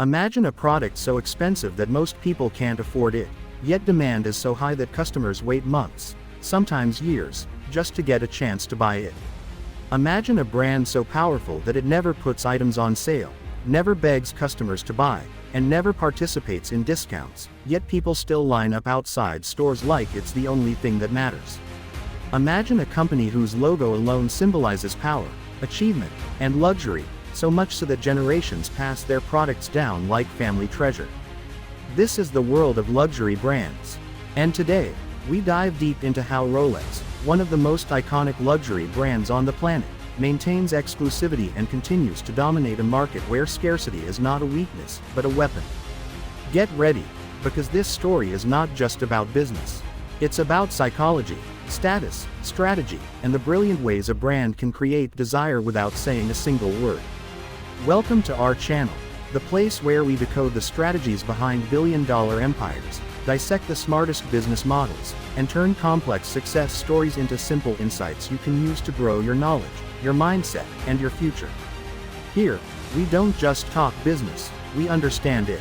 Imagine a product so expensive that most people can't afford it, yet demand is so high that customers wait months, sometimes years, just to get a chance to buy it. Imagine a brand so powerful that it never puts items on sale, never begs customers to buy, and never participates in discounts, yet people still line up outside stores like it's the only thing that matters. Imagine a company whose logo alone symbolizes power, achievement, and luxury, so much so that generations pass their products down like family treasure. This is the world of luxury brands. And today, we dive deep into how Rolex, one of the most iconic luxury brands on the planet, maintains exclusivity and continues to dominate a market where scarcity is not a weakness, but a weapon. Get ready, because this story is not just about business. It's about psychology, status, strategy, and the brilliant ways a brand can create desire without saying a single word. Welcome to our channel, the place where we decode the strategies behind billion-dollar empires, dissect the smartest business models, and turn complex success stories into simple insights you can use to grow your knowledge, your mindset, and your future. Here, we don't just talk business, we understand it.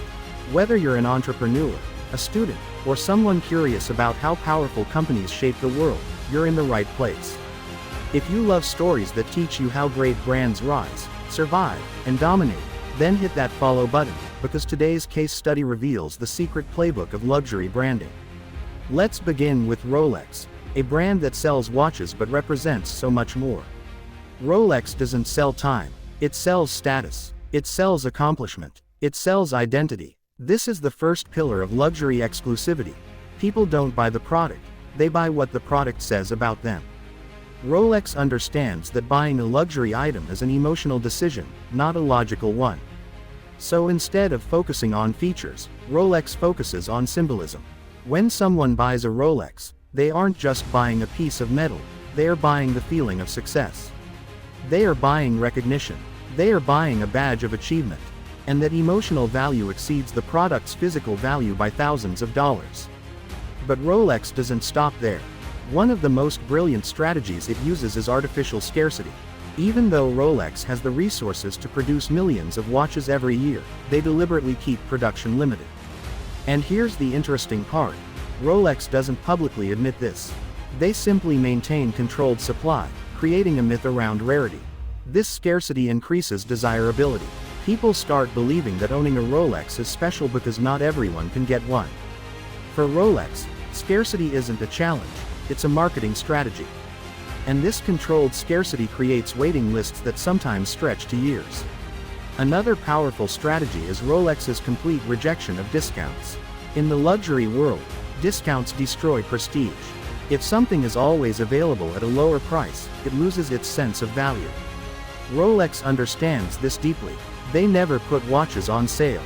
Whether you're an entrepreneur, a student, or someone curious about how powerful companies shape the world, you're in the right place. If you love stories that teach you how great brands rise, survive, and dominate, then hit that follow button, because today's case study reveals the secret playbook of luxury branding. Let's begin with Rolex, a brand that sells watches but represents so much more. Rolex doesn't sell time, it sells status, it sells accomplishment, it sells identity. This is the first pillar of luxury exclusivity. People don't buy the product, they buy what the product says about them. Rolex understands that buying a luxury item is an emotional decision, not a logical one. So instead of focusing on features, Rolex focuses on symbolism. When someone buys a Rolex, they aren't just buying a piece of metal, they are buying the feeling of success. They are buying recognition. They are buying a badge of achievement. And that emotional value exceeds the product's physical value by thousands of dollars. But Rolex doesn't stop there. One of the most brilliant strategies it uses is artificial scarcity. Even though Rolex has the resources to produce millions of watches every year, they deliberately keep production limited. And here's the interesting part. Rolex doesn't publicly admit this. They simply maintain controlled supply, creating a myth around rarity. This scarcity increases desirability. People start believing that owning a Rolex is special because not everyone can get one. For Rolex, scarcity isn't a challenge, it's a marketing strategy. And this controlled scarcity creates waiting lists that sometimes stretch to years. Another powerful strategy is Rolex's complete rejection of discounts. In the luxury world, discounts destroy prestige. If something is always available at a lower price, it loses its sense of value. Rolex understands this deeply. They never put watches on sale.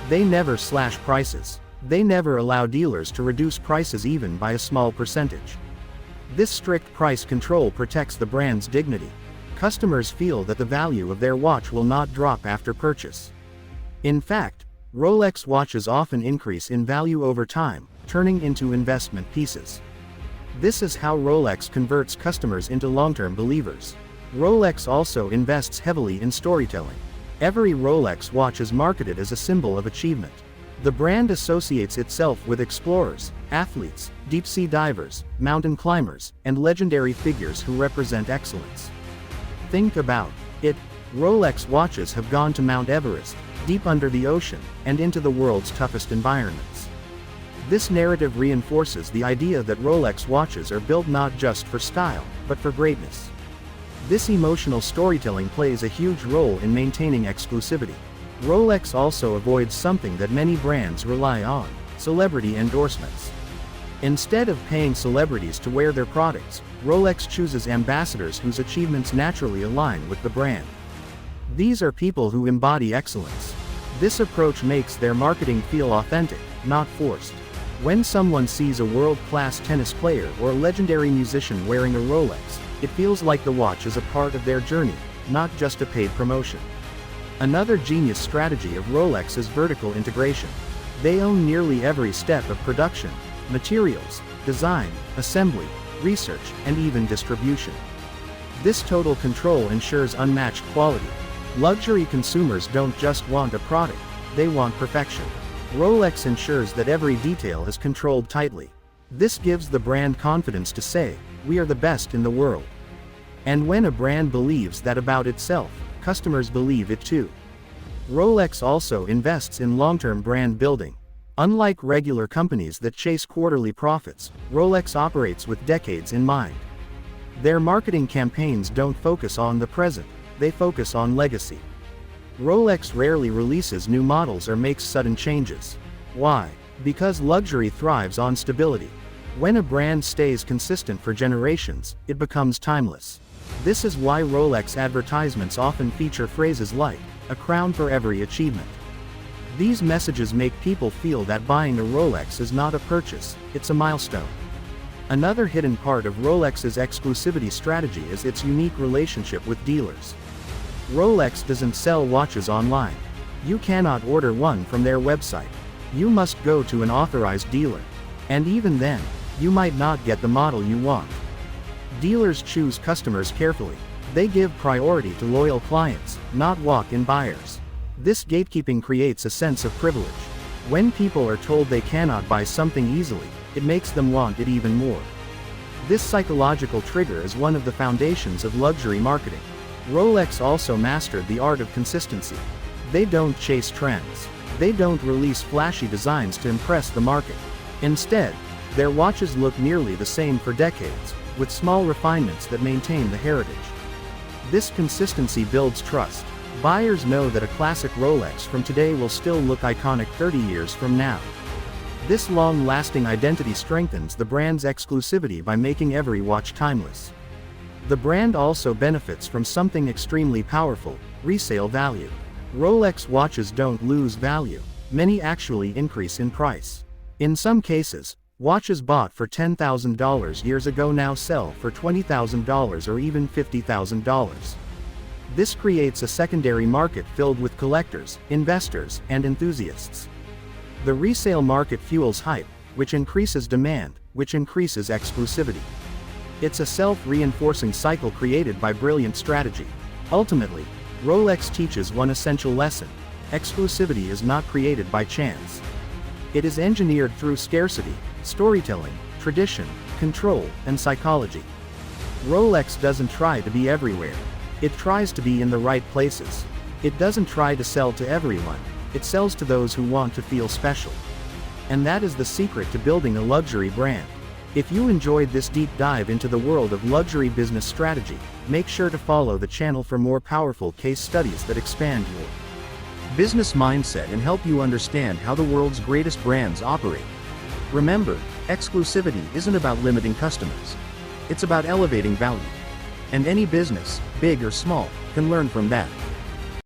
They never slash prices. They never allow dealers to reduce prices even by a small percentage. This strict price control protects the brand's dignity. Customers feel that the value of their watch will not drop after purchase. In fact, Rolex watches often increase in value over time, turning into investment pieces. This is how Rolex converts customers into long-term believers. Rolex also invests heavily in storytelling. Every Rolex watch is marketed as a symbol of achievement. The brand associates itself with explorers, athletes, deep-sea divers, mountain climbers, and legendary figures who represent excellence. Think about it. Rolex watches have gone to Mount Everest, deep under the ocean, and into the world's toughest environments. This narrative reinforces the idea that Rolex watches are built not just for style, but for greatness. This emotional storytelling plays a huge role in maintaining exclusivity. Rolex also avoids something that many brands rely on: celebrity endorsements. Instead of paying celebrities to wear their products, Rolex chooses ambassadors whose achievements naturally align with the brand. These are people who embody excellence. This approach makes their marketing feel authentic, not forced. When someone sees a world-class tennis player or a legendary musician wearing a Rolex, it feels like the watch is a part of their journey, not just a paid promotion. Another genius strategy of Rolex is vertical integration. They own nearly every step of production, materials, design, assembly, research, and even distribution. This total control ensures unmatched quality. Luxury consumers don't just want a product, they want perfection. Rolex ensures that every detail is controlled tightly. This gives the brand confidence to say, "We are the best in the world." And when a brand believes that about itself, customers believe it too. Rolex also invests in long-term brand building. Unlike regular companies that chase quarterly profits, Rolex operates with decades in mind. Their marketing campaigns don't focus on the present, they focus on legacy. Rolex rarely releases new models or makes sudden changes. Why? Because luxury thrives on stability. When a brand stays consistent for generations, it becomes timeless. This is why Rolex advertisements often feature phrases like, "a crown for every achievement." These messages make people feel that buying a Rolex is not a purchase, it's a milestone. Another hidden part of Rolex's exclusivity strategy is its unique relationship with dealers. Rolex doesn't sell watches online. You cannot order one from their website. You must go to an authorized dealer. And even then, you might not get the model you want. Dealers choose customers carefully. They give priority to loyal clients, not walk-in buyers. This gatekeeping creates a sense of privilege. When people are told they cannot buy something easily, it makes them want it even more. This psychological trigger is one of the foundations of luxury marketing. Rolex also mastered the art of consistency. They don't chase trends. They don't release flashy designs to impress the market. Instead, their watches look nearly the same for decades, with small refinements that maintain the heritage. This consistency builds trust. Buyers know that a classic Rolex from today will still look iconic 30 years from now. This long-lasting identity strengthens the brand's exclusivity by making every watch timeless. The brand also benefits from something extremely powerful: resale value. Rolex watches don't lose value, many actually increase in price. In some cases, watches bought for $10,000 years ago now sell for $20,000 or even $50,000. This creates a secondary market filled with collectors, investors, and enthusiasts. The resale market fuels hype, which increases demand, which increases exclusivity. It's a self-reinforcing cycle created by brilliant strategy. Ultimately, Rolex teaches one essential lesson: exclusivity is not created by chance. It is engineered through scarcity, storytelling, tradition, control, and psychology. Rolex doesn't try to be everywhere. It tries to be in the right places. It doesn't try to sell to everyone, it sells to those who want to feel special. And that is the secret to building a luxury brand. If you enjoyed this deep dive into the world of luxury business strategy, make sure to follow the channel for more powerful case studies that expand your business mindset and help you understand how the world's greatest brands operate. Remember, exclusivity isn't about limiting customers. It's about elevating value. And any business, big or small, can learn from that.